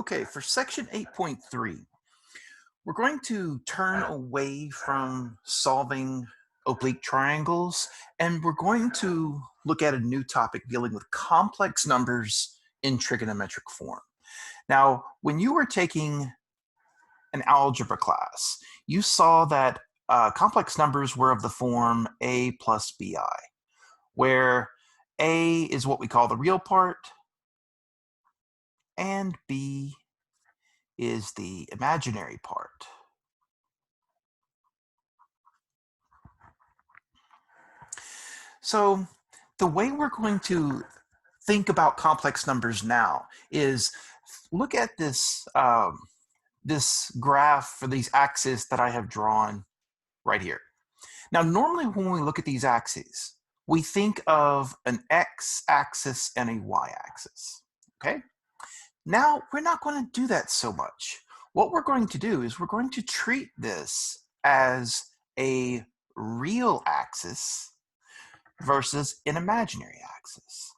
Okay, for section 8.3, we're going to turn away from solving oblique triangles, and we're going to look at a new topic dealing with complex numbers in trigonometric form. Now, when you were taking an algebra class, you saw that complex numbers were of the form a plus bi, where a is what we call the real part, and b is the imaginary part. So the way we're going to think about complex numbers now is look at this, this graph for these axes that I have drawn right here. Now, normally when we look at these axes, we think of an x-axis and a y-axis, okay? Now, we're not going to do that so much. What we're going to do is we're going to treat this as a real axis versus an imaginary axis.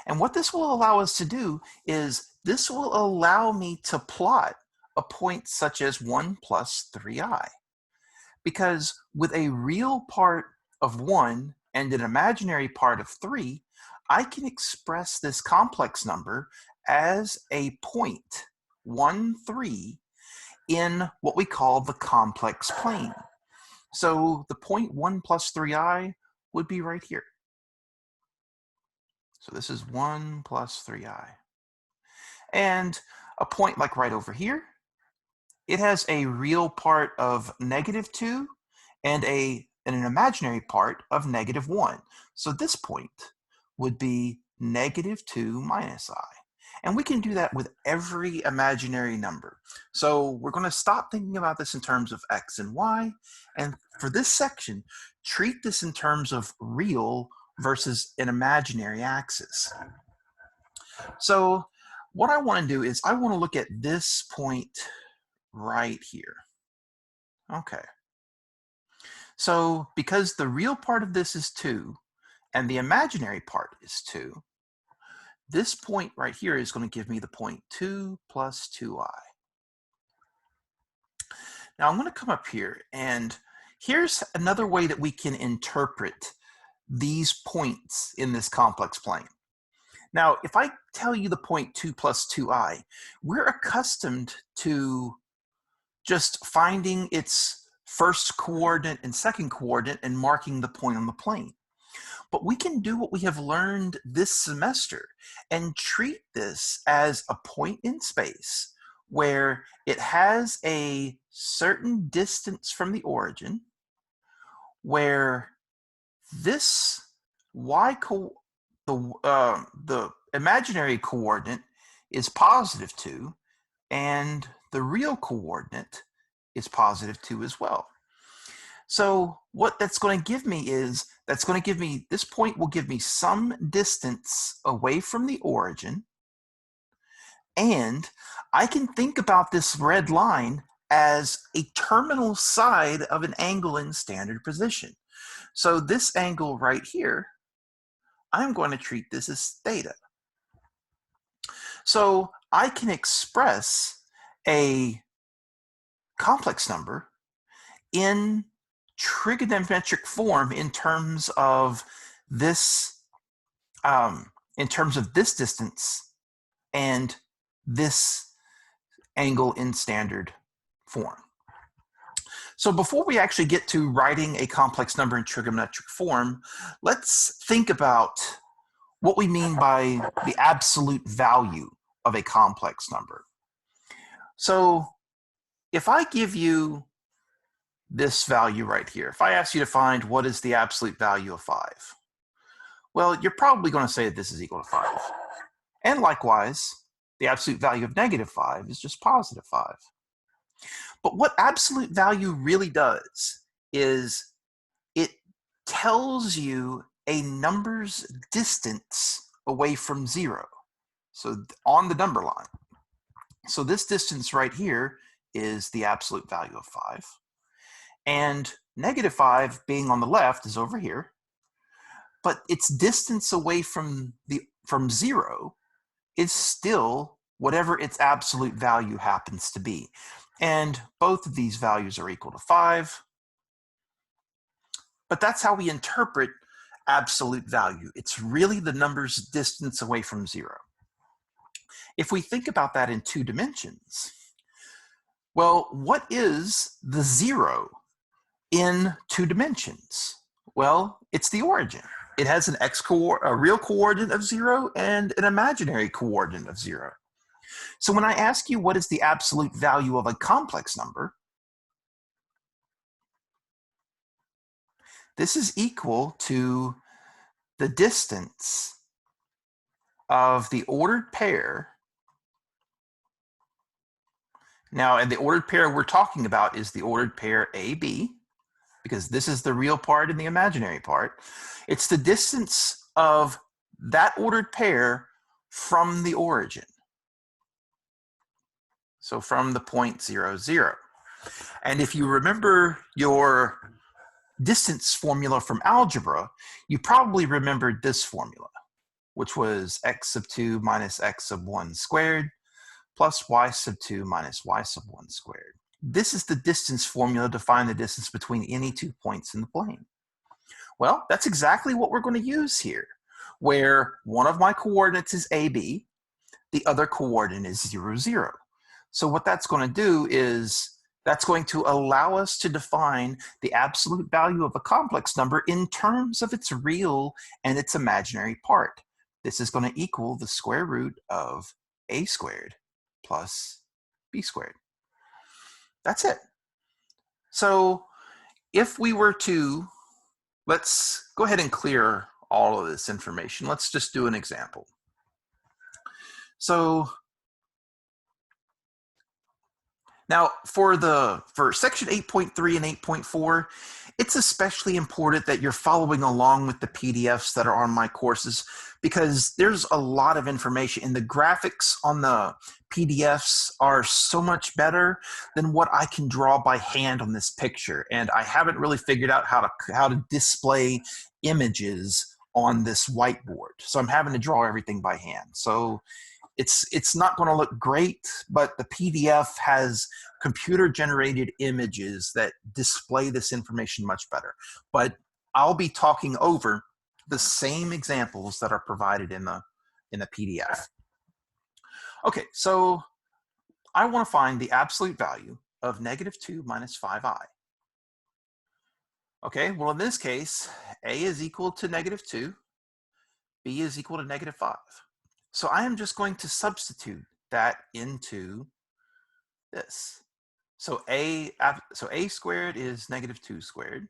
And what this will allow us to do is this will allow me to plot a point such as 1 plus 3i. Because with a real part of 1 and an imaginary part of 3, I can express this complex number as a point, 1, 3, in what we call the complex plane. So the point 1 plus 3i would be right here. So this is 1 plus 3i. And a point like right over here, it has a real part of -2 and an imaginary part of -1. So this point would be -2 minus I. And we can do that with every imaginary number. So we're going to stop thinking about this in terms of x and y. And for this section, treat this in terms of real versus an imaginary axis. So what I want to do is I want to look at this point right here. Okay. So because the real part of this is 2 and the imaginary part is 2, this point right here is going to give me the point 2 plus 2i. Now I'm going to come up here, and here's another way that we can interpret these points in this complex plane. Now, if I tell you the point 2 plus 2i, we're accustomed to just finding its first coordinate and second coordinate and marking the point on the plane. But we can do what we have learned this semester and treat this as a point in space where it has a certain distance from the origin, where this the imaginary coordinate is +2, and the real coordinate is +2 as well. So what that's going to give me is, this point will give me some distance away from the origin, and I can think about this red line as a terminal side of an angle in standard position. So this angle right here, I'm going to treat this as theta. So I can express a complex number in trigonometric form in terms of this distance and this angle in standard form. So before we actually get to writing a complex number in trigonometric form, let's think about what we mean by the absolute value of a complex number. So if I give you this value right here, if I ask you to find what is the absolute value of 5, well, you're probably going to say that this is equal to 5. And likewise, the absolute value of -5 is just +5. But what absolute value really does is it tells you a number's distance away from 0. So on the number line. So this distance right here is the absolute value of 5. And -5 being on the left is over here. But its distance away from 0 is still whatever its absolute value happens to be. And both of these values are equal to 5. But that's how we interpret absolute value. It's really the number's distance away from 0. If we think about that in 2 dimensions, well, what is the 0 in 2 dimensions? Well, it's the origin. It has a real coordinate of 0 and an imaginary coordinate of 0. So when I ask you what is the absolute value of a complex number, this is equal to the distance of the ordered pair. Now, and the ordered pair we're talking about is the ordered pair AB, because this is the real part and the imaginary part. It's the distance of that ordered pair from the origin. So from the point 0, 0. And if you remember your distance formula from algebra, you probably remembered this formula, which was x sub 2 minus x sub 1 squared plus y sub 2 minus y sub 1 squared. This is the distance formula to find the distance between any 2 points in the plane. Well, that's exactly what we're going to use here, where one of my coordinates is AB, the other coordinate is 0, 0. So what that's going to do is that's going to allow us to define the absolute value of a complex number in terms of its real and its imaginary part. This is going to equal the square root of a squared plus b squared. That's it. So if we were to, let's go ahead and clear all of this information. Let's just do an example. So now for section 8.3 and 8.4, it's especially important that you're following along with the PDFs that are on my courses, because there's a lot of information, and the graphics on the PDFs are so much better than what I can draw by hand on this picture. And I haven't really figured out how to display images on this whiteboard. So I'm having to draw everything by hand. So it's not going to look great, but the PDF has computer-generated images that display this information much better. But I'll be talking over the same examples that are provided in the PDF. Okay, so I want to find the absolute value of -2 minus 5i. Okay, well in this case, a is equal to -2, b is equal to -5. So I am just going to substitute that into this. So a squared is -2 squared.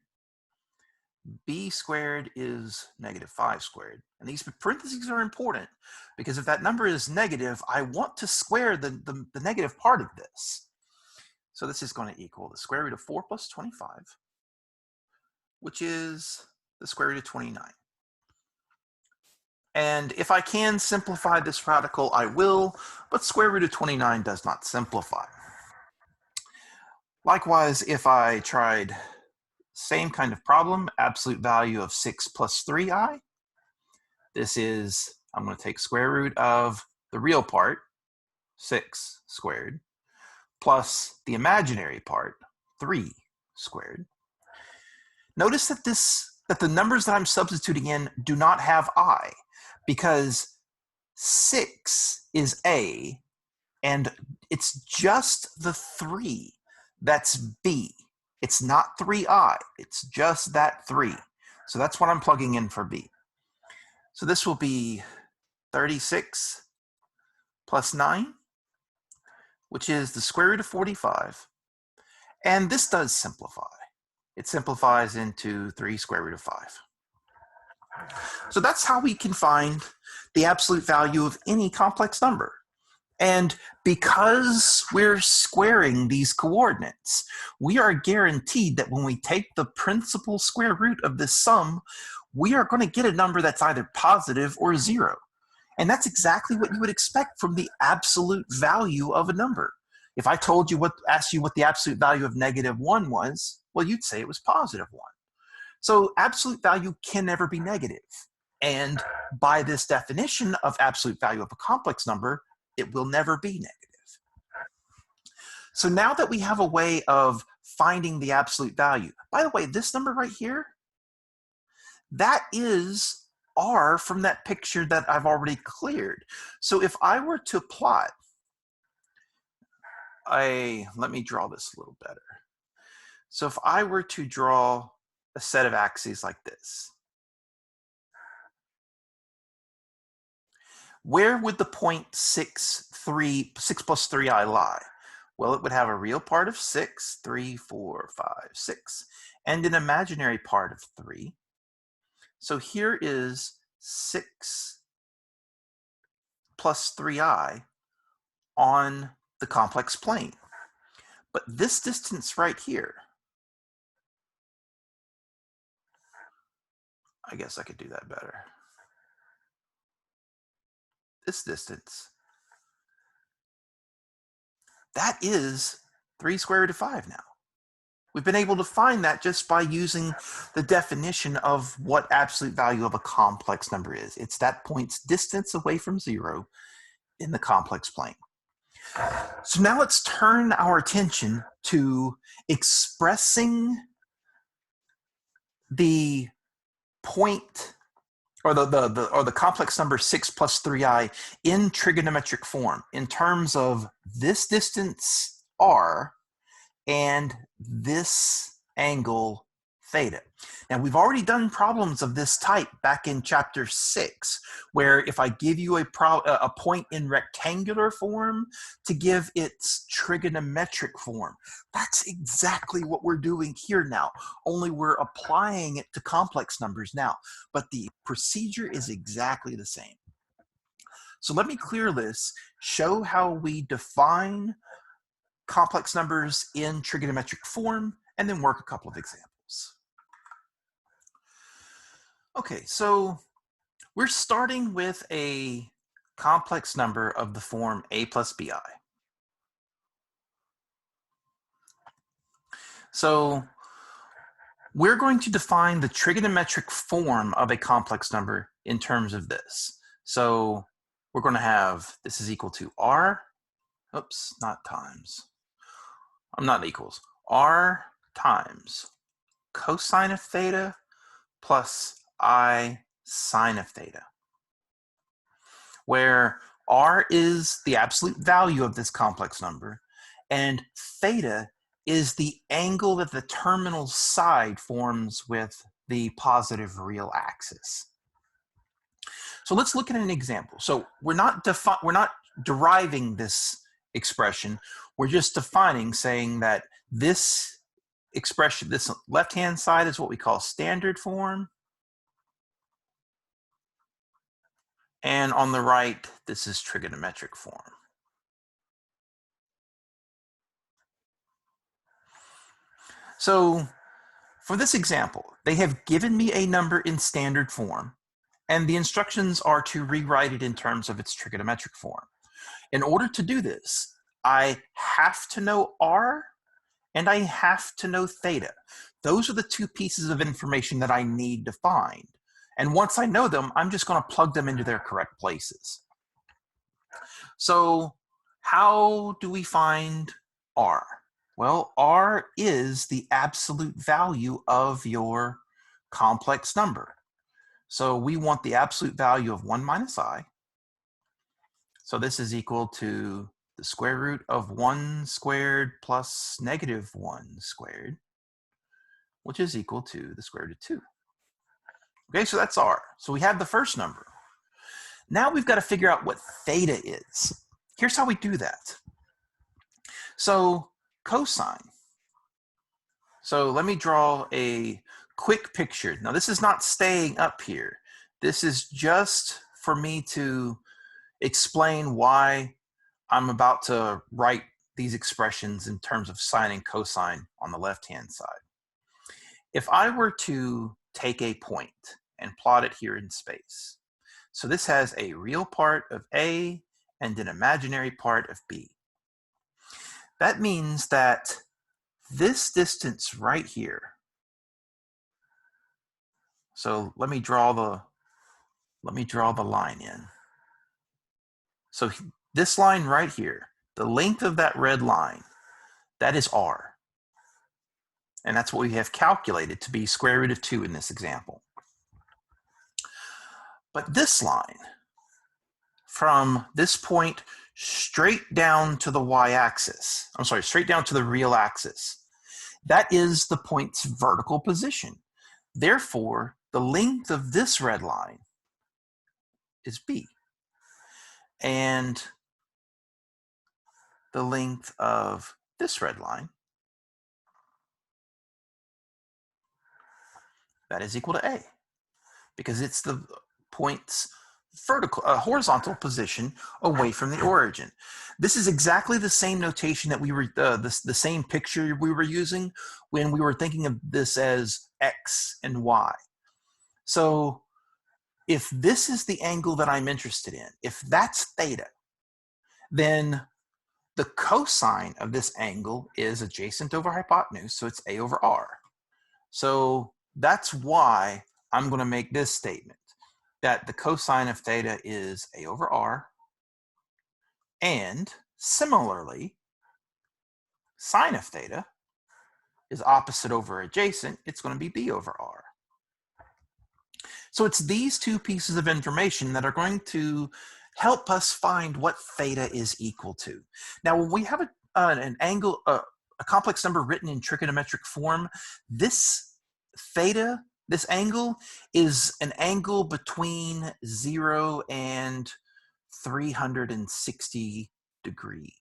B squared is -5 squared. And these parentheses are important because if that number is negative, I want to square the negative part of this. So this is going to equal the square root of 4 plus 25, which is the square root of 29. And if I can simplify this radical, I will, but square root of 29 does not simplify. Likewise, if I tried same kind of problem, absolute value of 6 plus 3i, this is, I'm going to take square root of the real part, 6 squared, plus the imaginary part, 3 squared. Notice that the numbers that I'm substituting in do not have I, because 6 is A, and it's just the 3 that's B. It's not 3i, it's just that 3. So that's what I'm plugging in for B. So this will be 36 plus 9, which is the square root of 45. And this does simplify. It simplifies into 3 square root of 5. So that's how we can find the absolute value of any complex number. And because we're squaring these coordinates, we are guaranteed that when we take the principal square root of this sum, we are going to get a number that's either positive or 0. And that's exactly what you would expect from the absolute value of a number. If I asked you what the absolute value of -1 was, well, you'd say it was +1. So absolute value can never be negative. And by this definition of absolute value of a complex number, it will never be negative. So now that we have a way of finding the absolute value, by the way, this number right here, that is R from that picture that I've already cleared. So if I were to plot let me draw this a little better. So if I were to draw a set of axes like this, where would the point 6 plus 3i lie? Well, it would have a real part of 6, 3, 4, 5, 6, and an imaginary part of 3. So here is 6 plus 3i on the complex plane. But this distance right here, I guess I could do that better. This distance, that is 3 square root of 5 now. We've been able to find that just by using the definition of what absolute value of a complex number is. It's that point's distance away from 0 in the complex plane. So now let's turn our attention to expressing the point or the complex number 6 plus 3i in trigonometric form in terms of this distance r and this angle theta. Now, we've already done problems of this type back in chapter 6, where if I give you a point in rectangular form to give its trigonometric form, that's exactly what we're doing here now, only we're applying it to complex numbers now, but the procedure is exactly the same. So let me clear this, show how we define complex numbers in trigonometric form, and then work a couple of examples. Okay, so we're starting with a complex number of the form a plus bi. So we're going to define the trigonometric form of a complex number in terms of this. So we're going to have this is equal to r, oops, not times. Not equals, r times cosine of theta plus I sine of theta, where r is the absolute value of this complex number, and theta is the angle that the terminal side forms with the positive real axis. So let's look at an example. So we're not deriving this expression. We're just defining, saying that this expression, this left-hand side is what we call standard form. And on the right, this is trigonometric form. So for this example, they have given me a number in standard form, and the instructions are to rewrite it in terms of its trigonometric form. In order to do this, I have to know r and I have to know theta. Those are the two pieces of information that I need to find. And once I know them, I'm just going to plug them into their correct places. So how do we find r? Well, r is the absolute value of your complex number. So we want the absolute value of 1 minus I. So this is equal to the square root of 1 squared plus negative 1 squared, which is equal to the square root of 2. Okay, so that's r. So we have the first number. Now we've got to figure out what theta is. Here's how we do that. So cosine. So let me draw a quick picture. Now this is not staying up here. This is just for me to explain why I'm about to write these expressions in terms of sine and cosine on the left-hand side. If I were to take a point and plot it here in space, so this has a real part of A and an imaginary part of B. That means that this distance right here, so let me draw the let me draw the line in. So this line right here, the length of that red line, that is r. And that's what we have calculated to be square root of 2 in this example. But this line, from this point straight down to the y-axis, I'm sorry, straight down to the real axis, that is the point's vertical position. Therefore, the length of this red line is b. And the length of this red line, that is equal to a, because it's the point's horizontal position away from the origin. This is exactly the same notation that we were, the same picture we were using when we were thinking of this as x and y. So if this is the angle that I'm interested in, if that's theta, then the cosine of this angle is adjacent over hypotenuse, so it's a over r. So that's why I'm going to make this statement, that the cosine of theta is a over r, and similarly, sine of theta is opposite over adjacent, it's going to be b over r. So it's these two pieces of information that are going to help us find what theta is equal to. Now, when we have an angle, a complex number written in trigonometric form, this theta, this angle, is an angle between 0 and 360 degrees.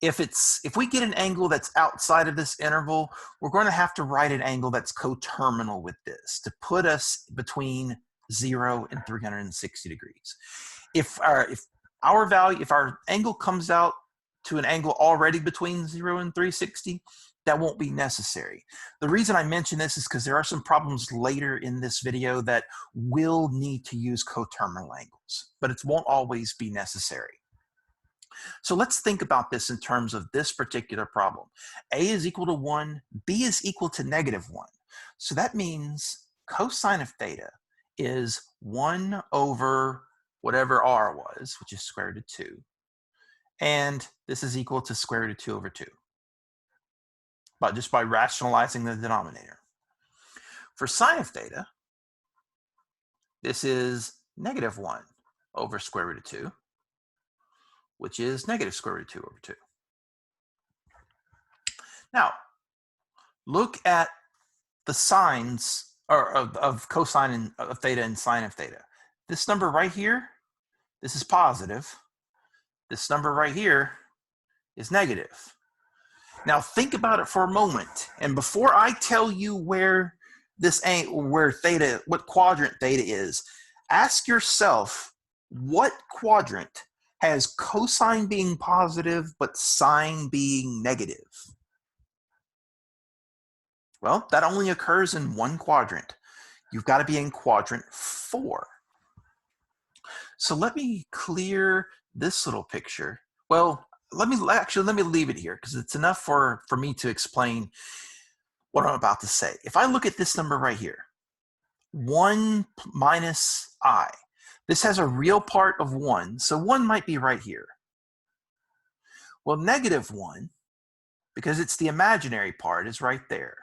If we get an angle that's outside of this interval, we're going to have to write an angle that's coterminal with this to put us between 0 and 360 degrees. If our angle comes out to an angle already between 0 and 360, that won't be necessary. The reason I mention this is because there are some problems later in this video that will need to use coterminal angles, but it won't always be necessary. So let's think about this in terms of this particular problem. A is equal to 1, B is equal to negative 1. So that means cosine of theta is 1 over whatever r was, which is square root of 2. And this is equal to square root of 2 over 2. But just by rationalizing the denominator. For sine of theta, this is negative 1 over square root of 2, which is negative square root of 2 over 2. Now, look at the signs of cosine of theta and sine of theta. This number right here, this is positive. This number right here is negative. Now think about it for a moment, and before I tell you where theta, what quadrant theta is, ask yourself what quadrant has cosine being positive but sine being negative. Well, that only occurs in one quadrant. You've got to be in quadrant 4. So let me clear this little picture. Well, let me leave it here because it's enough for me to explain what I'm about to say. If I look at this number right here, 1 minus I, this has a real part of 1, so 1 might be right here. Well, negative 1, because it's the imaginary part, is right there.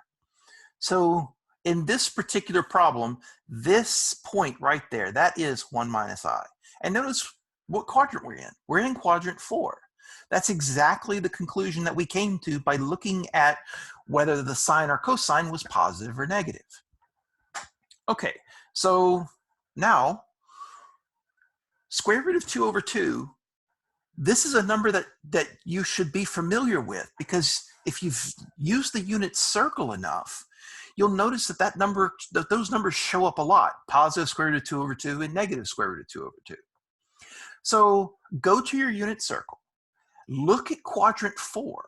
So in this particular problem, this point right there, that is 1 minus I. And notice what quadrant we're in. We're in quadrant 4. That's exactly the conclusion that we came to by looking at whether the sine or cosine was positive or negative. Okay, so now square root of 2 over 2, this is a number that you should be familiar with, because if you've used the unit circle enough, you'll notice that those numbers show up a lot. Positive square root of 2 over 2 and negative square root of 2 over 2. So go to your unit circle, look at quadrant 4,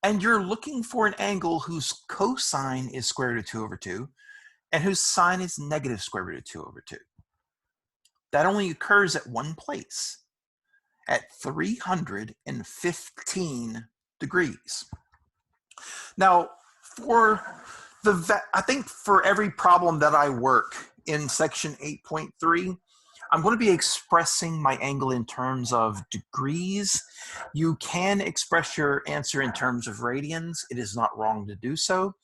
and you're looking for an angle whose cosine is square root of 2 over 2 and whose sine is negative square root of 2 over 2. That only occurs at one place, at 315 degrees. Now, I think for every problem that I work in section 8.3, I'm going to be expressing my angle in terms of degrees. You can express your answer in terms of radians. It is not wrong to do so.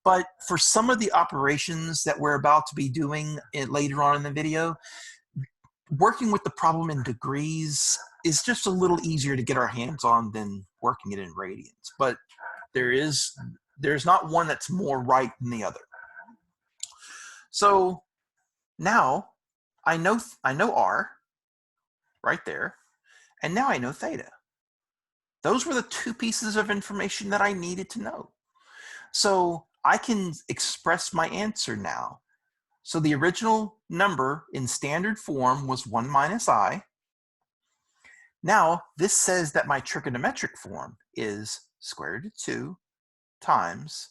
But for some of the operations that we're about to be doing later on in the video, working with the problem in degrees is just a little easier to get our hands on than working it in radians. But there's not one that's more right than the other. So now I know R right there, and now I know theta. Those were the two pieces of information that I needed to know. So I can express my answer now. So the original number in standard form was 1 minus I. Now this says that my trigonometric form is square root of 2 times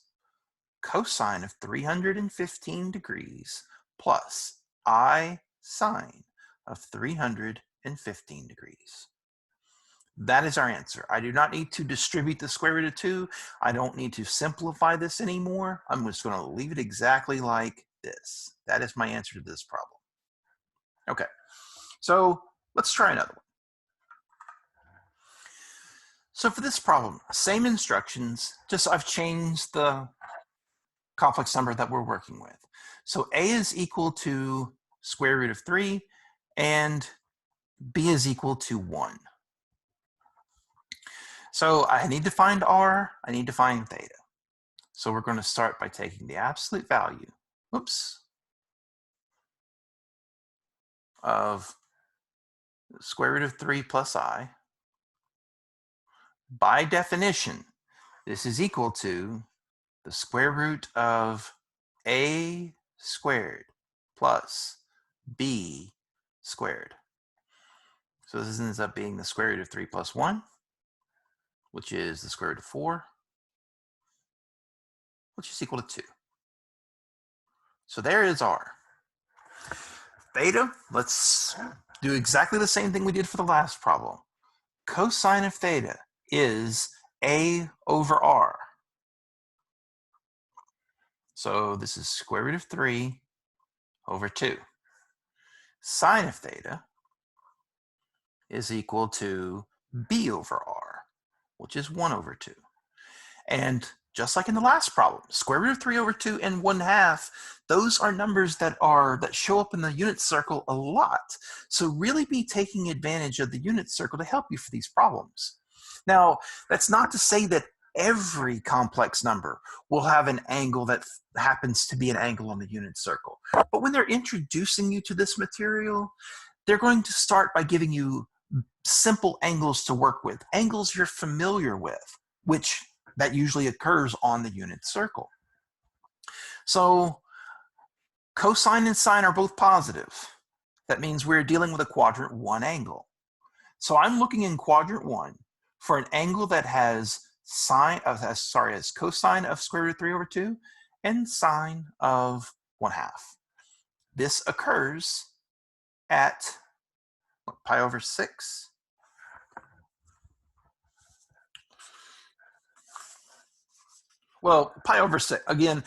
cosine of 315 degrees plus I sine of 315 degrees. That is our answer. I do not need to distribute the square root of 2. I don't need to simplify this anymore. I'm just going to leave it exactly like this. That is my answer to this problem. Okay, so let's try another one. So for this problem, same instructions, just I've changed the complex number that we're working with. So A is equal to square root of 3 and B is equal to 1. So I need to find R, I need to find theta. So we're going to start by taking the absolute value, of square root of 3 plus I. By definition, this is equal to the square root of A squared plus B squared. So this ends up being the square root of 3 plus 1, which is the square root of 4, which is equal to 2. So there is R. Theta, let's do exactly the same thing we did for the last problem. Cosine of theta is A over R. So this is square root of 3 over 2. Sine of theta is equal to B over R, which is 1 over 2. And just like in the last problem, square root of 3 over 2 and 1/2, those are numbers that show up in the unit circle a lot. So really be taking advantage of the unit circle to help you for these problems. Now, that's not to say that every complex number will have an angle that happens to be an angle on the unit circle. But when they're introducing you to this material, they're going to start by giving you simple angles to work with, angles you're familiar with, which that usually occurs on the unit circle. So cosine and sine are both positive. That means we're dealing with a quadrant 1 angle. So I'm looking in quadrant 1 for an angle that has has cosine of square root of 3 over 2 and sine of 1/2. This occurs at pi over 6. Well, pi over 6, again,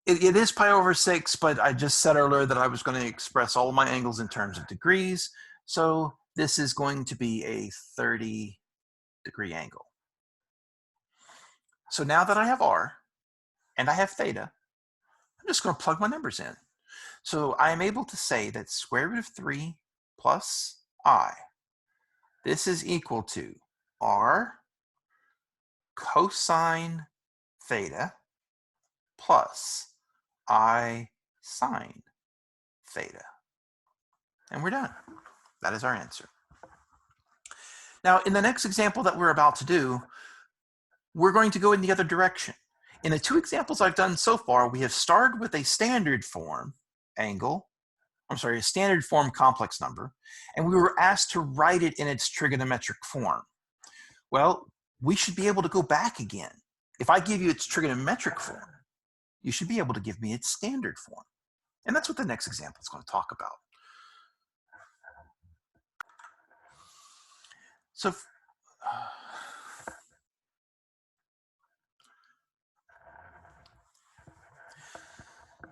it is pi over 6, but I just said earlier that I was going to express all of my angles in terms of degrees. So this is going to be a 30-degree angle. So now that I have R and I have theta, I'm just going to plug my numbers in. So I am able to say that square root of 3 plus I, this is equal to R cosine theta plus I sine theta. And we're done. That is our answer. Now, in the next example that we're about to do, we're going to go in the other direction. In the two examples I've done so far, we have started with a standard form a standard form complex number, and we were asked to write it in its trigonometric form. Well, we should be able to go back again. If I give you its trigonometric form, you should be able to give me its standard form. And that's what the next example is going to talk about.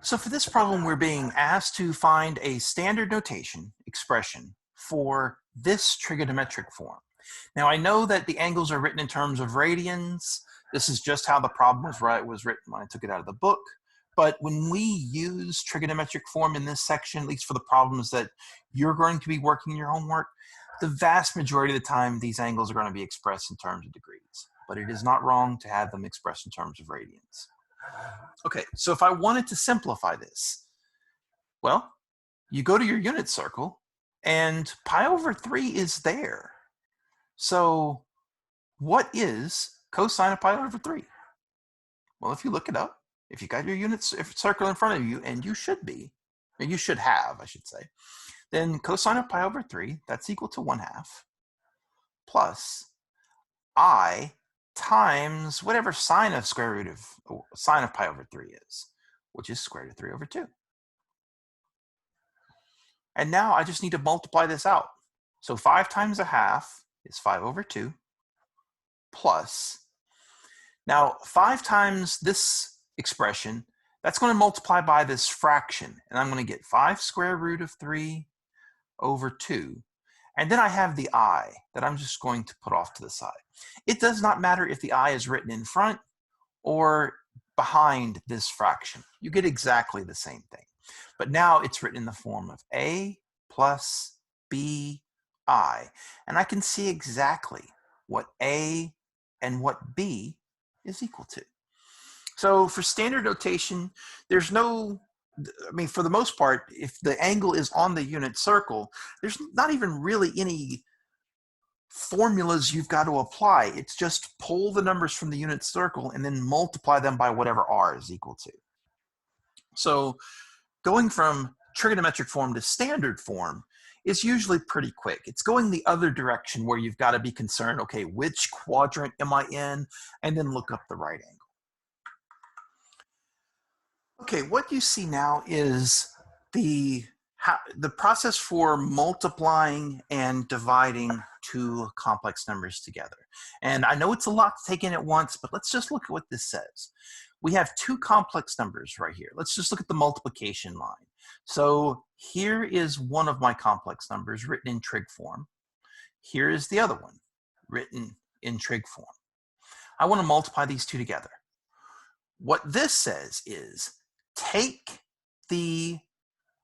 So for this problem, we're being asked to find a standard notation expression for this trigonometric form. Now I know that the angles are written in terms of radians. This is just how the problem was written when I took it out of the book. But when we use trigonometric form in this section, at least for the problems that you're going to be working in your homework, the vast majority of the time these angles are going to be expressed in terms of degrees. But it is not wrong to have them expressed in terms of radians. Okay, so if I wanted to simplify this, well, you go to your unit circle and pi over 3 is there. So what is cosine of pi over 3? Well, if you look it up, if you got your unit circle in front of you, and you should have, I should say, then cosine of pi over 3, that's equal to 1/2 plus I times whatever sine of pi over 3 is, which is square root of 3 over 2. And now I just need to multiply this out. So 5 times 1/2 is 5 over 2 plus, now 5 times this expression, that's going to multiply by this fraction. And I'm going to get 5 square root of 3 over 2. And then I have the I that I'm just going to put off to the side. It does not matter if the I is written in front or behind this fraction. You get exactly the same thing. But now it's written in the form of A plus BI. And I can see exactly what A and what B is equal to. So for standard notation, there's no, for the most part, if the angle is on the unit circle, there's not even really any formulas you've got to apply. It's just pull the numbers from the unit circle and then multiply them by whatever R is equal to. So going from trigonometric form to standard form is usually pretty quick. It's going the other direction where you've got to be concerned, okay, which quadrant am I in? And then look up the right angle. Okay, what you see now is the process for multiplying and dividing two complex numbers together. And I know it's a lot to take in at once, but let's just look at what this says. We have two complex numbers right here. Let's just look at the multiplication line. So here is one of my complex numbers written in trig form. Here is the other one written in trig form. I want to multiply these two together. What this says is take the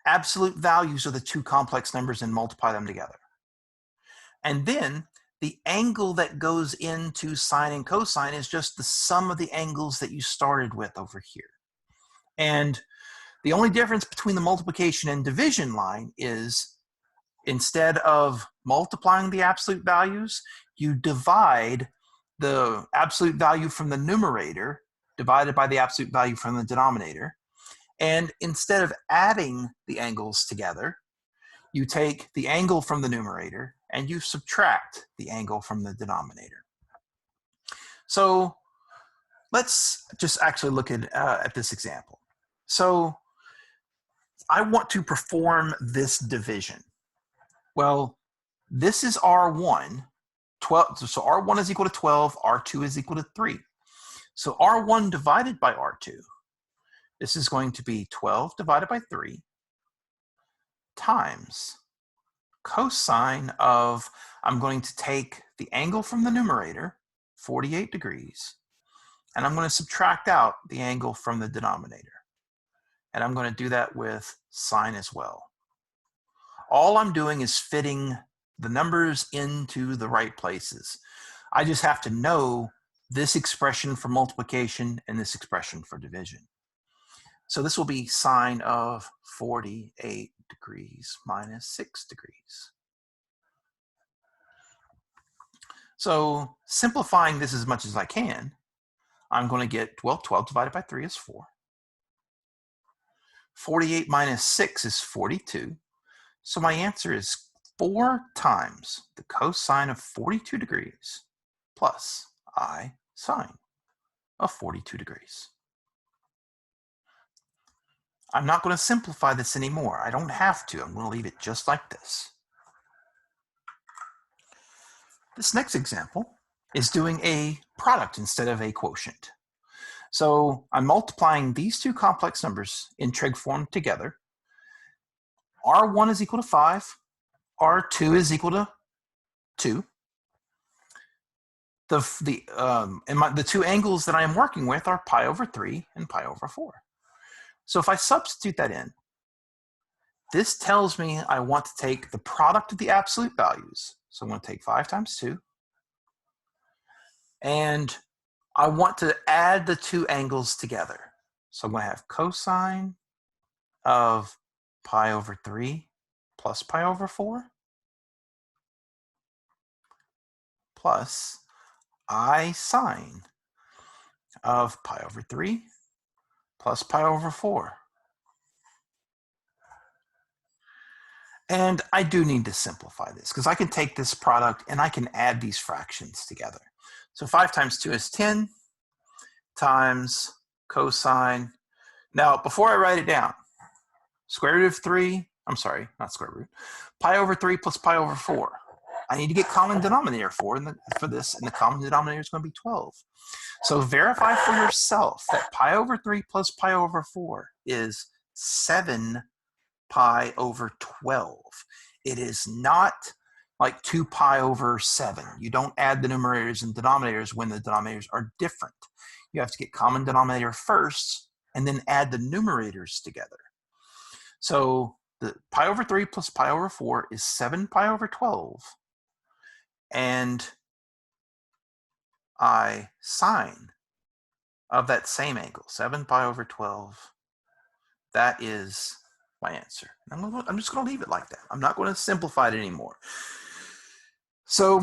absolute values of the two complex numbers and multiply them together. And then the angle that goes into sine and cosine is just the sum of the angles that you started with over here. And the only difference between the multiplication and division line is instead of multiplying the absolute values, you divide the absolute value from the numerator divided by the absolute value from the denominator. And instead of adding the angles together, you take the angle from the numerator and you subtract the angle from the denominator. So let's just actually look at this example. So I want to perform this division. Well, this is R1. 12, so R1 is equal to 12, R2 is equal to 3. So R1 divided by R2, this is going to be 12 divided by 3 times cosine of, I'm going to take the angle from the numerator, 48 degrees, and I'm going to subtract out the angle from the denominator. And I'm going to do that with sine as well. All I'm doing is fitting the numbers into the right places. I just have to know this expression for multiplication and this expression for division. So this will be sine of 48 degrees minus 6 degrees. So simplifying this as much as I can, I'm going to get, well, 12 divided by 3 is 4. 48 minus 6 is 42. So my answer is 4 times the cosine of 42 degrees plus I sine of 42 degrees. I'm not going to simplify this anymore. I don't have to. I'm going to leave it just like this. This next example is doing a product instead of a quotient. So I'm multiplying these two complex numbers in trig form together. R1 is equal to 5. R2 is equal to 2. The two angles that I am working with are pi over 3 and pi over 4. So if I substitute that in, this tells me I want to take the product of the absolute values. So I'm going to take 5 times 2. And I want to add the two angles together. So I'm going to have cosine of pi over 3 plus pi over 4 plus I sine of pi over 3 plus pi over 4. And I do need to simplify this because I can take this product and I can add these fractions together. So 5 times 2 is 10 times cosine. Now, before I write it down, square root of 3, I'm sorry, not square root, pi over 3 plus pi over 4. I need to get common denominator for this, and the common denominator is going to be 12. So verify for yourself that pi over 3 plus pi over 4 is 7 pi over 12. It is not like 2 pi over 7. You don't add the numerators and denominators when the denominators are different. You have to get common denominator first and then add the numerators together. So the pi over 3 plus pi over 4 is 7 pi over 12. And I sine of that same angle, 7 pi over 12. That is my answer. I'm just going to leave it like that. I'm not going to simplify it anymore. So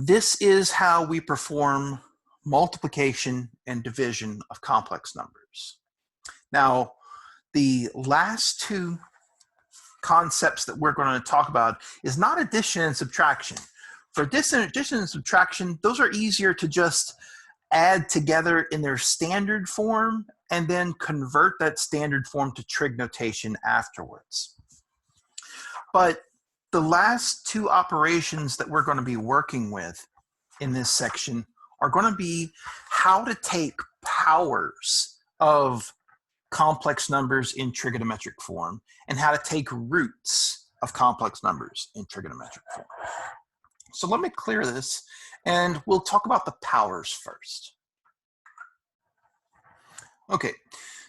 this is how we perform multiplication and division of complex numbers. Now, the last two concepts that we're going to talk about is not addition and subtraction. For addition and subtraction, those are easier to just add together in their standard form and then convert that standard form to trig notation afterwards. But the last two operations that we're going to be working with in this section are going to be how to take powers of complex numbers in trigonometric form and how to take roots of complex numbers in trigonometric form. So let me clear this and we'll talk about the powers first. Okay,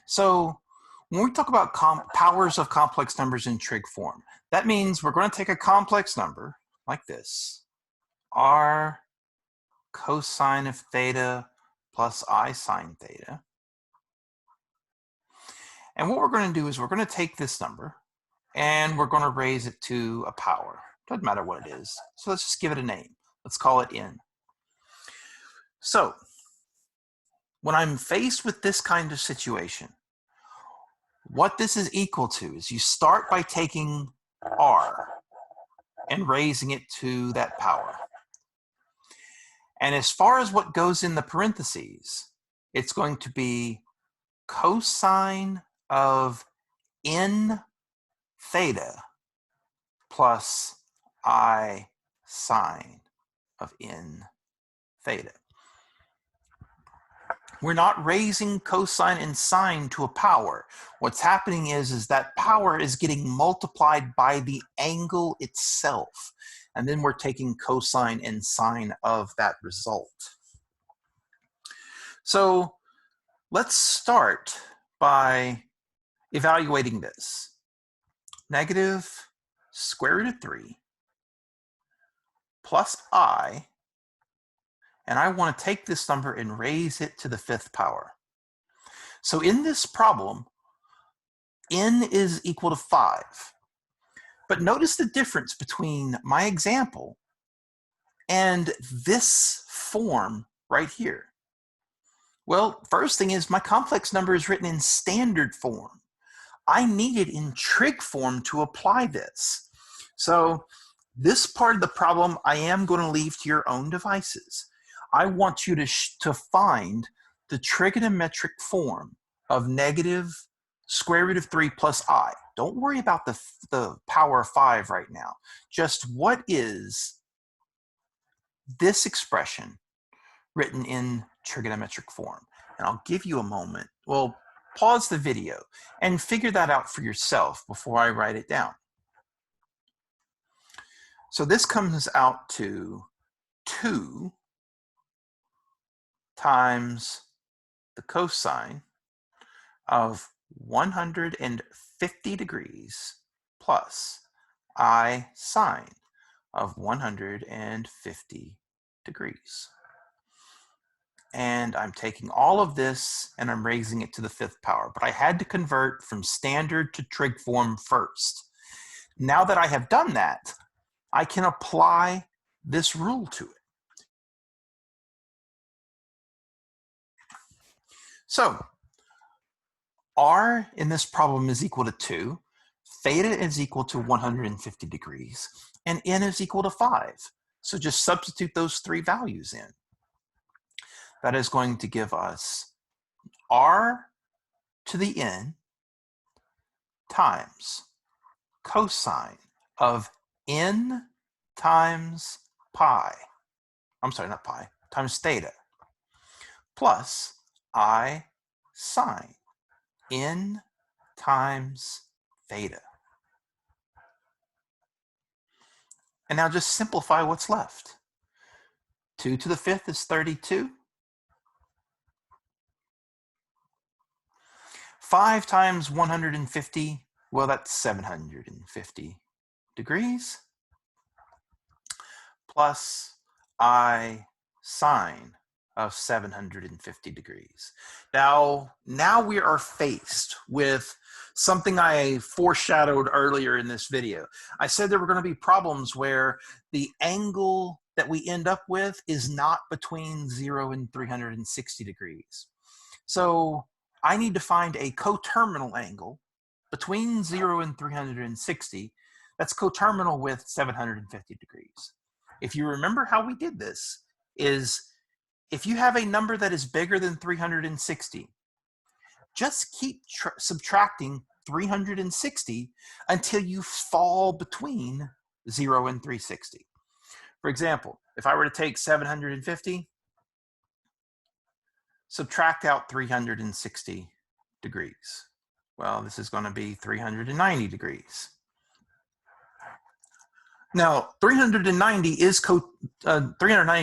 so when we talk about powers of complex numbers in trig form, that means we're going to take a complex number like this, r cosine of theta plus I sine theta. And what we're going to do is we're going to take this number and we're going to raise it to a power. Doesn't matter what it is. So let's just give it a name. Let's call it n. So when I'm faced with this kind of situation, what this is equal to is you start by taking r and raising it to that power. And as far as what goes in the parentheses, it's going to be cosine of n theta plus I sine of n theta. We're not raising cosine and sine to a power. What's happening is that power is getting multiplied by the angle itself. And then we're taking cosine and sine of that result. So let's start by evaluating this. Negative square root of 3 plus I, and I want to take this number and raise it to the 5th power. So in this problem, n is equal to 5. But notice the difference between my example and this form right here. Well, first thing is my complex number is written in standard form. I need it in trig form to apply this. So this part of the problem I am going to leave to your own devices. I want you to find the trigonometric form of negative square root of 3 plus I. Don't worry about the power of 5 right now. Just what is this expression written in trigonometric form? And I'll give you a moment. Well, pause the video and figure that out for yourself before I write it down. So this comes out to 2 times the cosine of 150 degrees plus I sine of 150 degrees. And I'm taking all of this and I'm raising it to the 5th power, but I had to convert from standard to trig form first. Now that I have done that, I can apply this rule to it. So R in this problem is equal to 2, theta is equal to 150 degrees, and n is equal to 5. So just substitute those 3 values in. That is going to give us R to the n times cosine of n times pi. I'm sorry, not pi, times theta, plus I sine n times theta. And now just simplify what's left. 2 to the 5th is 32. 5 times 150, well, that's 750 degrees, plus I sine of 750 degrees. Now we are faced with something I foreshadowed earlier in this video. I said there were going to be problems where the angle that we end up with is not between 0 and 360 degrees. So I need to find a coterminal angle between 0 and 360 that's coterminal with 750 degrees. If you remember how we did this, is if you have a number that is bigger than 360, just keep subtracting 360 until you fall between 0 and 360. For example, if I were to take 750, subtract out 360 degrees. Well, this is going to be 390 degrees. Now, 390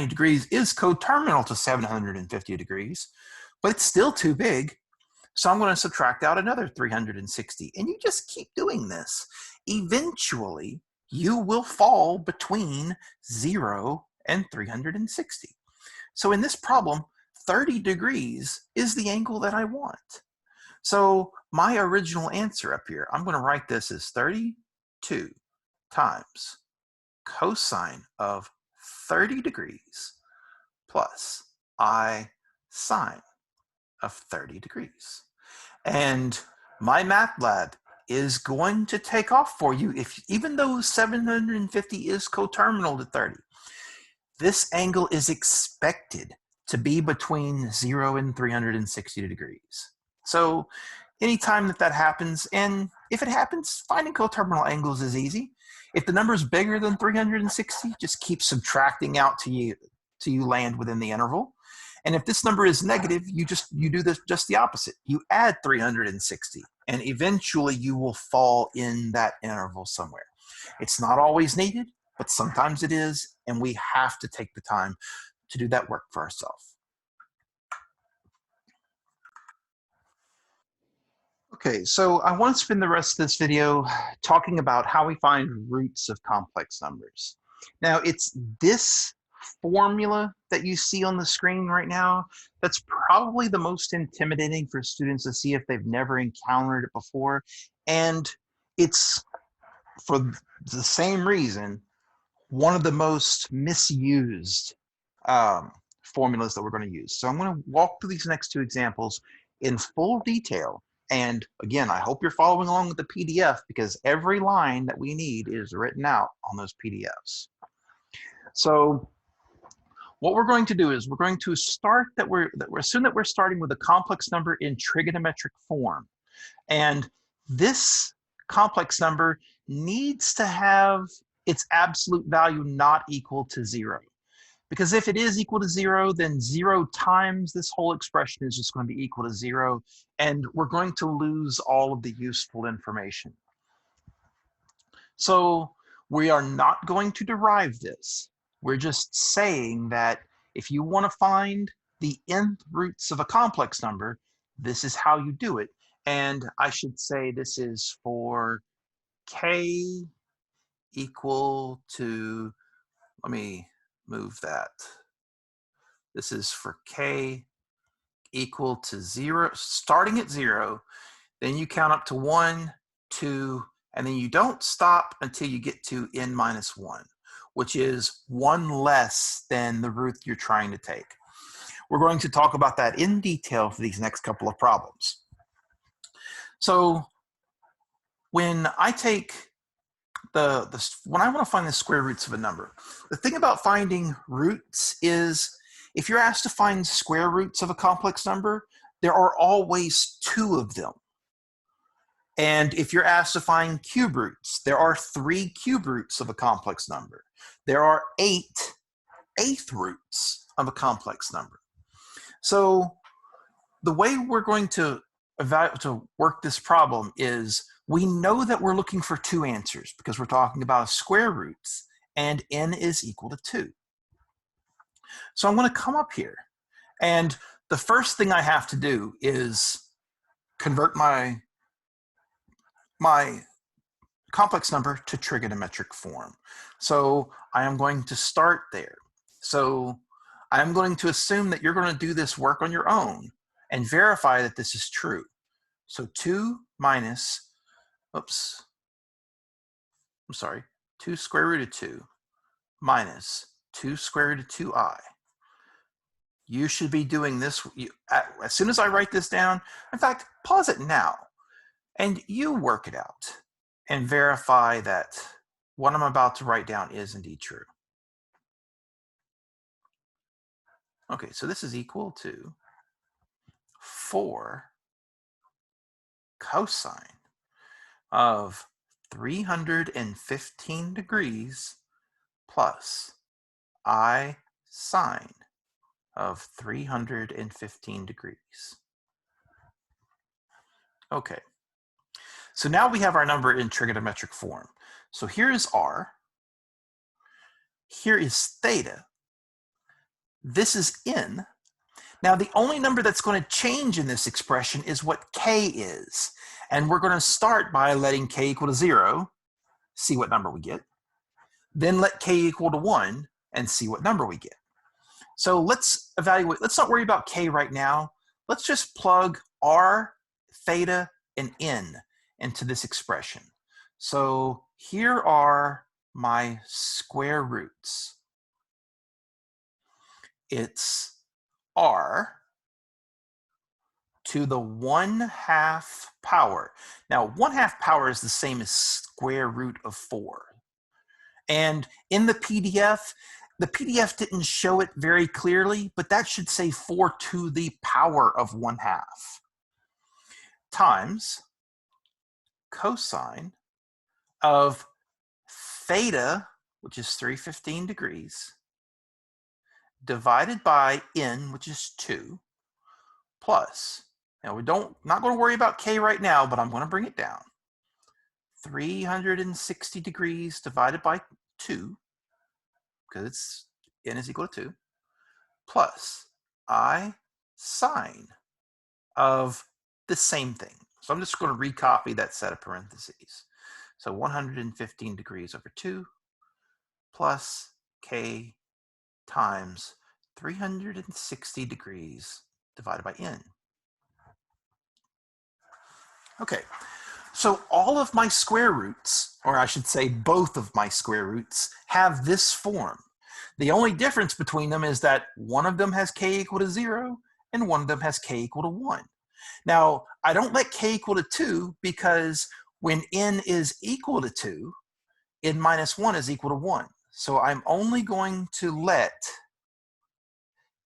degrees is coterminal to 750 degrees, but it's still too big. So I'm going to subtract out another 360. And you just keep doing this. Eventually, you will fall between 0 and 360. So in this problem, 30 degrees is the angle that I want. So my original answer up here, I'm going to write this as 32 times cosine of 30 degrees plus I sine of 30 degrees. And my math lab is going to take off for you, even though 750 is coterminal to 30. This angle is expected to be between 0 and 360 degrees. So anytime that happens, and if it happens, finding coterminal angles is easy. If the number is bigger than 360, just keep subtracting out till you land within the interval. And if this number is negative, you do this just the opposite. You add 360, and eventually you will fall in that interval somewhere. It's not always needed, but sometimes it is, and we have to take the time to do that work for ourselves. Okay, so I want to spend the rest of this video talking about how we find roots of complex numbers. Now, it's this formula that you see on the screen right now that's probably the most intimidating for students to see if they've never encountered it before. And it's, for the same reason, one of the most misused formulas that we're going to use. So I'm going to walk through these next 2 examples in full detail. And again, I hope you're following along with the PDF, because every line that we need is written out on those PDFs. So what we're going to do is we're going to start assume that we're starting with a complex number in trigonometric form. And this complex number needs to have its absolute value not equal to 0. Because if it is equal to 0, then 0 times this whole expression is just going to be equal to 0, and we're going to lose all of the useful information. So we are not going to derive this. We're just saying that if you want to find the nth roots of a complex number, this is how you do it. And I should say this is for k equal to, let me move that. This is for k equal to 0, starting at 0, then you count up to 1, 2, and then you don't stop until you get to n minus 1, which is 1 less than the root you're trying to take. We're going to talk about that in detail for these next couple of problems. So when I take when I want to find the square roots of a number, the thing about finding roots is if you're asked to find square roots of a complex number, there are always 2 of them. And if you're asked to find cube roots, there are 3 cube roots of a complex number. There are 8 eighth roots of a complex number. So the way we're going to work this problem is we know that we're looking for 2 answers because we're talking about square roots and n is equal to 2. So I'm going to come up here, and the first thing I have to do is convert my complex number to trigonometric form. So I am going to start there. So I'm going to assume that you're going to do this work on your own and verify that this is true. So 2 minus, 2 square root of 2 minus 2 square root of 2i. You should be doing this as soon as I write this down. In fact, pause it now and you work it out and verify that what I'm about to write down is indeed true. Okay, so this is equal to 4 cosine of 315 degrees plus I sine of 315 degrees. Okay, so now we have our number in trigonometric form. So here is r, here is theta, this is n. Now the only number that's going to change in this expression is what k is. And we're going to start by letting k equal to 0, see what number we get. Then let k equal to 1 and see what number we get. So let's evaluate, let's not worry about k right now. Let's just plug r, theta, and n into this expression. So here are my square roots. It's r to the 1/2 power. Now 1/2 power is the same as square root of 4. And in the PDF didn't show it very clearly, but that should say 4 to the power of 1/2 times cosine of theta, which is 315 degrees, divided by n, which is 2, plus, now not going to worry about k right now, but I'm going to bring it down. 360 degrees divided by 2, because n is equal to 2, plus I sine of the same thing. So I'm just going to recopy that set of parentheses. So 115 degrees over 2 plus k times 360 degrees divided by n. Okay, so all of my square roots, or I should say both of my square roots, have this form. The only difference between them is that one of them has k equal to 0 and one of them has k equal to 1. Now, I don't let k equal to 2 because when n is equal to 2, n minus 1 is equal to 1. So I'm only going to let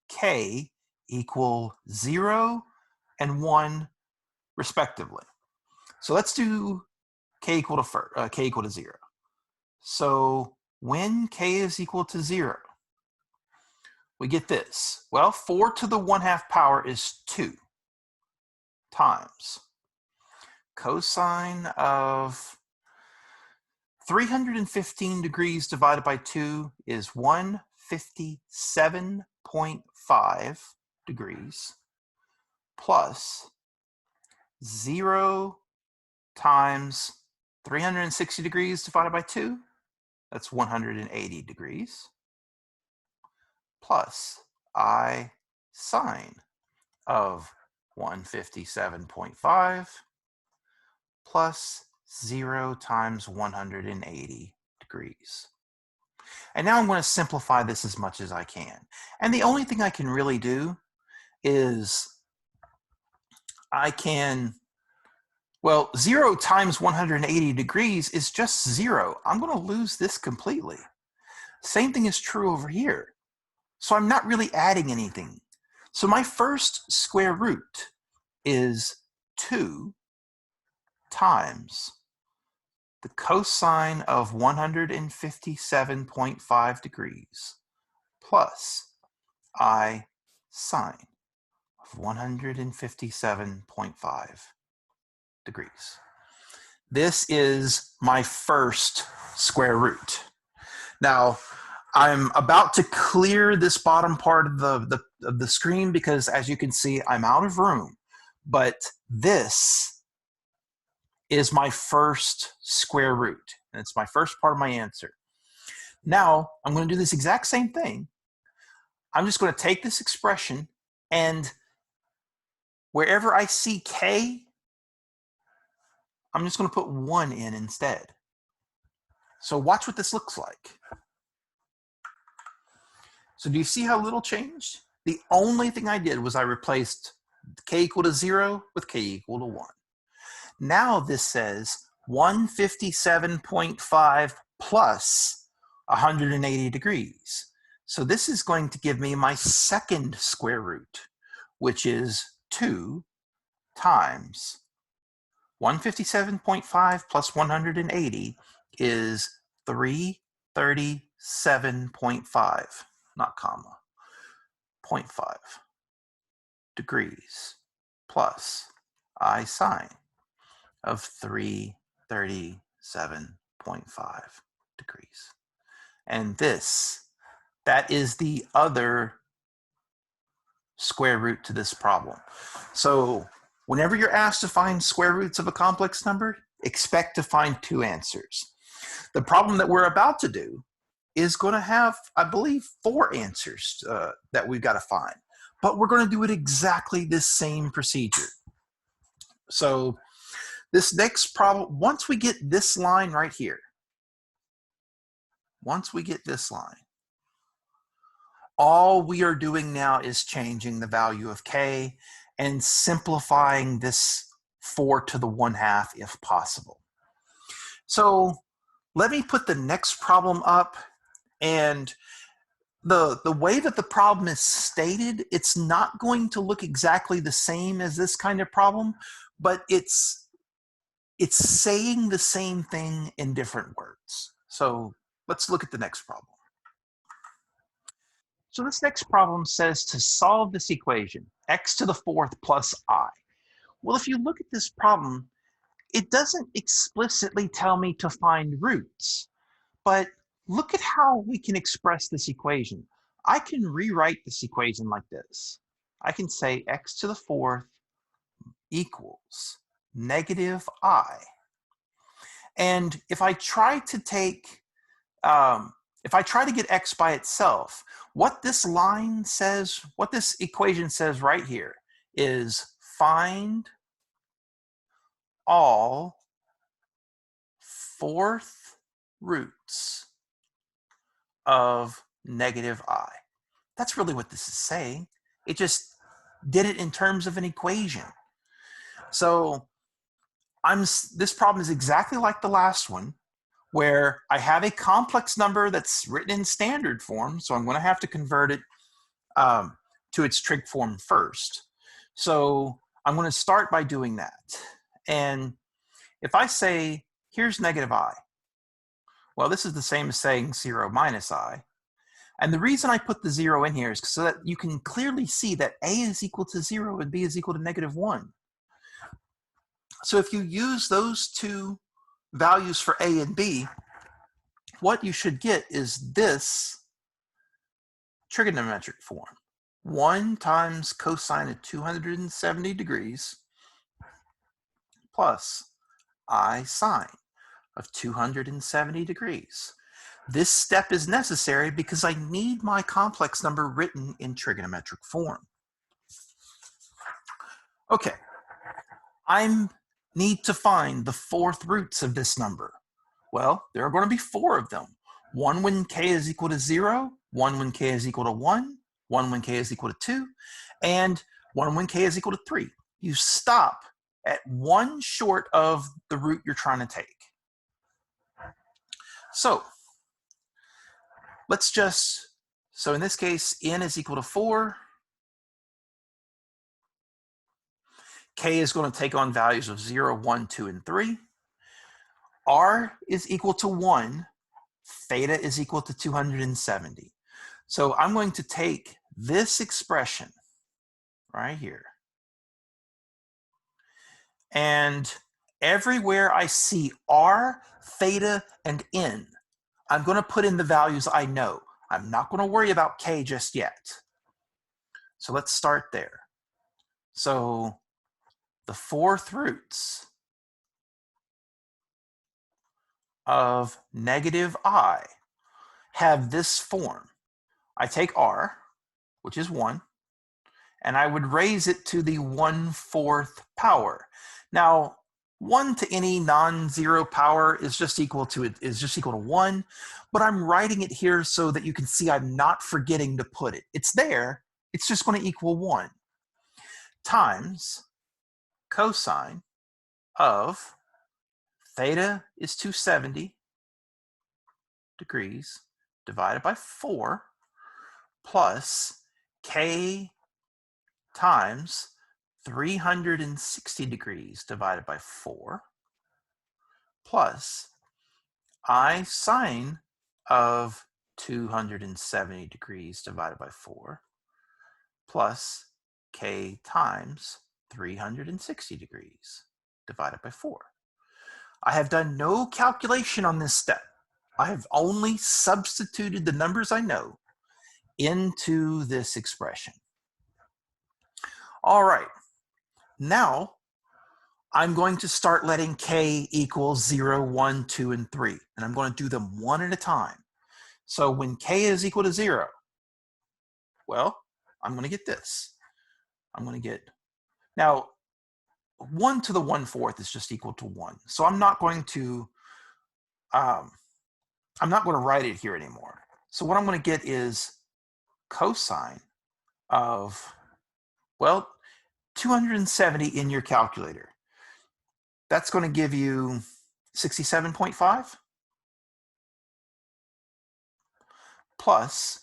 k equal 0 and 1 respectively. So let's do k equal to 0. So when k is equal to 0, we get this. Well, 4 to the 1/2 power is 2 times cosine of 315 degrees divided by 2 is 157.5 degrees plus 0 times 360 degrees divided by 2, that's 180 degrees, plus I sine of 157.5 plus 0 times 180 degrees. And now I'm going to simplify this as much as I can. And the only thing I can really do is well, 0 times 180 degrees is just 0. I'm going to lose this completely. Same thing is true over here. So I'm not really adding anything. So my first square root is 2 times the cosine of 157.5 degrees plus I sine of 157.5 degrees. This is my first square root. Now, I'm about to clear this bottom part of the screen because, as you can see, I'm out of room. But this is my first square root, and it's my first part of my answer. Now, I'm going to do this exact same thing. I'm just going to take this expression, and wherever I see k, I'm just going to put 1 in instead. So watch what this looks like. So do you see how little changed? The only thing I did was I replaced k equal to 0 with k equal to 1. Now this says 157.5 plus 180 degrees. So this is going to give me my second square root, which is 2 times 157.5 plus 180 is 337.5, not comma, 0.5 degrees plus I sine of 337.5 degrees. And that is the other square root to this problem. So whenever you're asked to find square roots of a complex number, expect to find 2 answers. The problem that we're about to do is going to have, I believe, 4 answers that we've got to find. But we're going to do it exactly this same procedure. So this next problem, once we get this line right here, once we get this line, all we are doing now is changing the value of k and simplifying this 4 to the 1/2 if possible. So let me put the next problem up, and the way that the problem is stated, it's not going to look exactly the same as this kind of problem, but it's saying the same thing in different words. So let's look at the next problem. So this next problem says to solve this equation, x to the 4th plus I. Well, if you look at this problem, it doesn't explicitly tell me to find roots, but look at how we can express this equation. I can rewrite this equation like this. I can say x to the 4th equals negative I. And if I try to take if I try to get x by itself, what this line says, what this equation says right here is find all 4th roots of negative I. That's really what this is saying. It just did it in terms of an equation. So this problem is exactly like the last one, where I have a complex number that's written in standard form, so I'm going to have to convert it to its trig form first. So I'm going to start by doing that. And if I say, here's negative I, well, this is the same as saying 0 minus I. And the reason I put the 0 in here is so that you can clearly see that A is equal to 0 and B is equal to -1. So if you use those two values for A and B, what you should get is this trigonometric form. 1 times cosine of 270 degrees plus I sine of 270 degrees. This step is necessary because I need my complex number written in trigonometric form. Okay, I need to find the fourth roots of this number. Well, there are going to be 4 of them. 1 when k is equal to 0, 1 when k is equal to 1, 1 when k is equal to 2, and 1 when k is equal to 3. You stop at 1 short of the root you're trying to take. So let's just, so in this case, n is equal to 4. K is going to take on values of 0, 1, 2, and 3. R is equal to 1. Theta is equal to 270. So I'm going to take this expression right here. And everywhere I see R, theta, and n, I'm going to put in the values I know. I'm not going to worry about K just yet. So let's start there. So the fourth roots of -I have this form. I take R, which is 1, and I would raise it to the 1/4 power. Now, 1 to any non-zero power is just equal to 1, but I'm writing it here so that you can see I'm not forgetting to put it. It's there, it's just going to equal 1 times cosine of theta is 270 degrees divided by 4 plus k times 360 degrees divided by 4 plus I sine of 270 degrees divided by 4 plus k times 360 degrees divided by 4. I have done no calculation on this step. I have only substituted the numbers I know into this expression. All right, now I'm going to start letting k equal 0, 1, 2, and 3, and I'm going to do them one at a time. So when k is equal to 0, well, I'm going to get this. I'm going to get, now 1 to the 1/4 is just equal to 1. So I'm not going to write it here anymore. So what I'm going to get is cosine of, well, 270 in your calculator. That's going to give you 67.5 plus,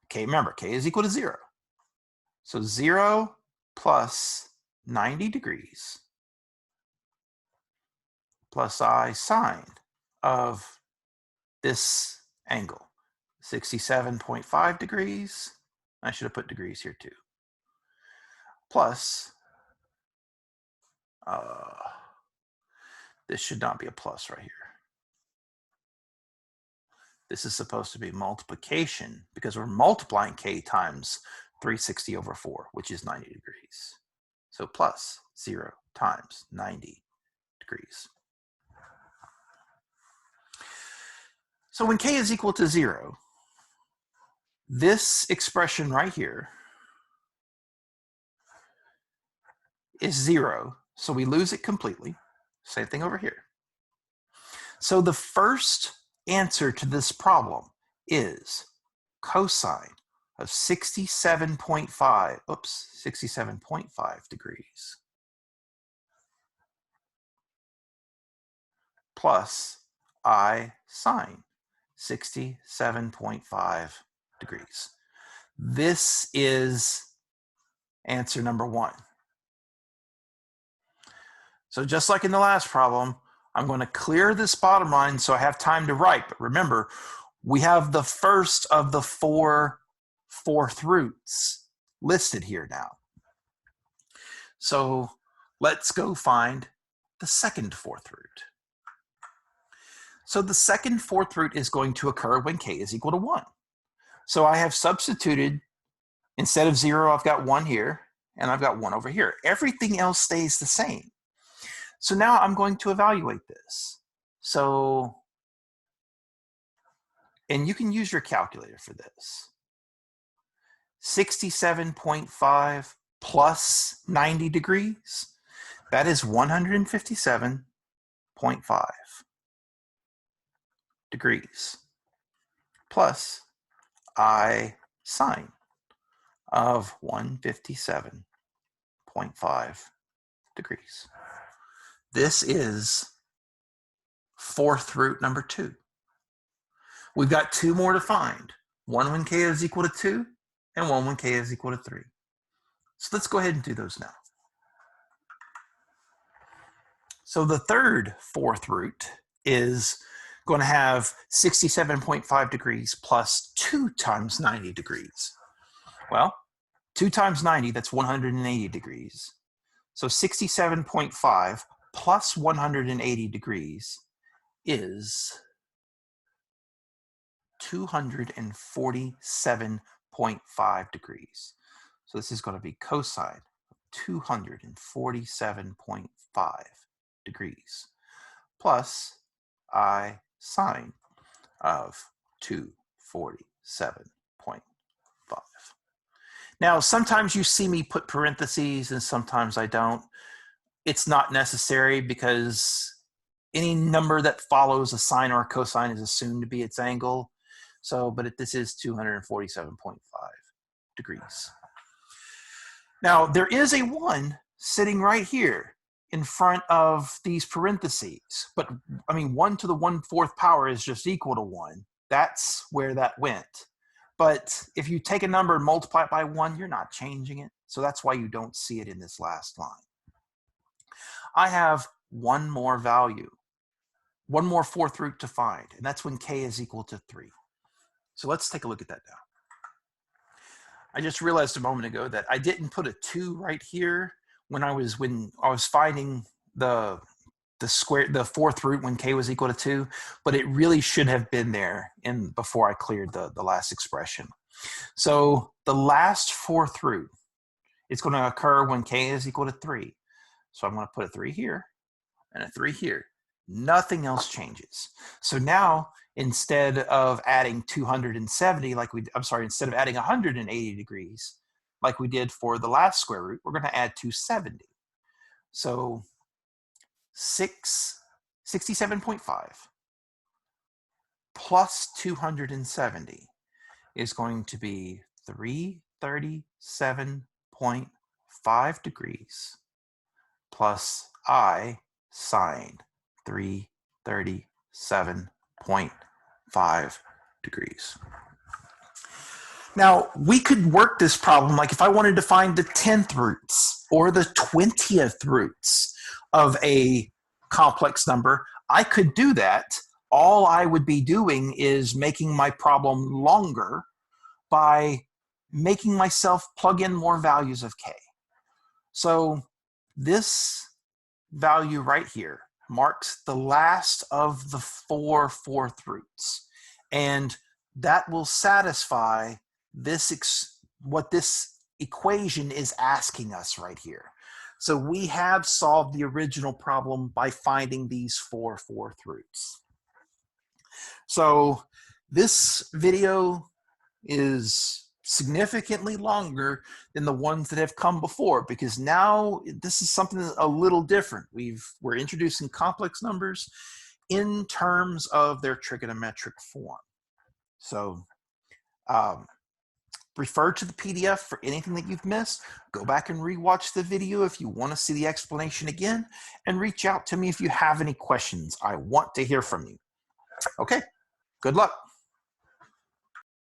okay, remember, k is equal to 0. So 0 plus 90 degrees plus I sine of this angle, 67.5 degrees. I should have put degrees here too. Plus, this should not be a plus right here. This is supposed to be multiplication because we're multiplying k times 360 over 4, which is 90 degrees. So plus 0 times 90 degrees. So when k is equal to 0, this expression right here is 0, so we lose it completely. Same thing over here. So the first answer to this problem is cosine of 67.5 degrees plus I sine 67.5 degrees. This is answer number 1. So just like in the last problem, I'm going to clear this bottom line so I have time to write. But remember, we have the first of the four fourth roots listed here now. So let's go find the second fourth root. So the second fourth root is going to occur when k is equal to 1. So I have substituted, instead of 0, I've got 1 here, and I've got 1 over here. Everything else stays the same. So now I'm going to evaluate this. So, and you can use your calculator for this. 67.5 plus 90 degrees, that is 157.5 degrees, plus I sine of 157.5 degrees. This is fourth root number 2. We've got 2 more to find. One when k is equal to 2, and one when k is equal to 3. So let's go ahead and do those now. So the third fourth root is going to have 67.5 degrees plus 2 times 90 degrees. Well, 2 times 90, that's 180 degrees. So 67.5 plus 180 degrees is 247.5 degrees. So this is going to be cosine of 247.5 degrees plus I sine of 247.5. Now, sometimes you see me put parentheses and sometimes I don't. It's not necessary because any number that follows a sine or a cosine is assumed to be its angle. So, but this is 247.5 degrees. Now, there is a 1 sitting right here in front of these parentheses. But, I mean, 1 to the 1/4 power is just equal to 1. That's where that went. But if you take a number and multiply it by 1, you're not changing it. So that's why you don't see it in this last line. I have one more value, one more fourth root to find, and that's when k is equal to 3. So let's take a look at that now. I just realized a moment ago that I didn't put a 2 right here when I was finding the fourth root when k was equal to 2, but it really should have been there before I cleared the last expression. So the last fourth root is going to occur when k is equal to 3. So I'm going to put a 3 here and a 3 here. Nothing else changes. So now, instead of adding 270 instead of adding 180 degrees like we did for the last square root, we're going to add 270. So 67.5 plus 270 is going to be 337.5 degrees plus I sine 337.5 degrees. Now, we could work this problem like if I wanted to find the 10th roots or the 20th roots of a complex number, I could do that. All I would be doing is making my problem longer by making myself plug in more values of k. So this value right here marks the last of the 4 fourth roots, and that will satisfy what this equation is asking us right here. So we have solved the original problem by finding these 4 fourth roots. So this video is significantly longer than the ones that have come before, because now this is something a little different. We're introducing complex numbers in terms of their trigonometric form. So refer to the PDF for anything that you've missed. Go back and rewatch the video if you want to see the explanation again, and reach out to me if you have any questions. I want to hear from you. Okay, good luck.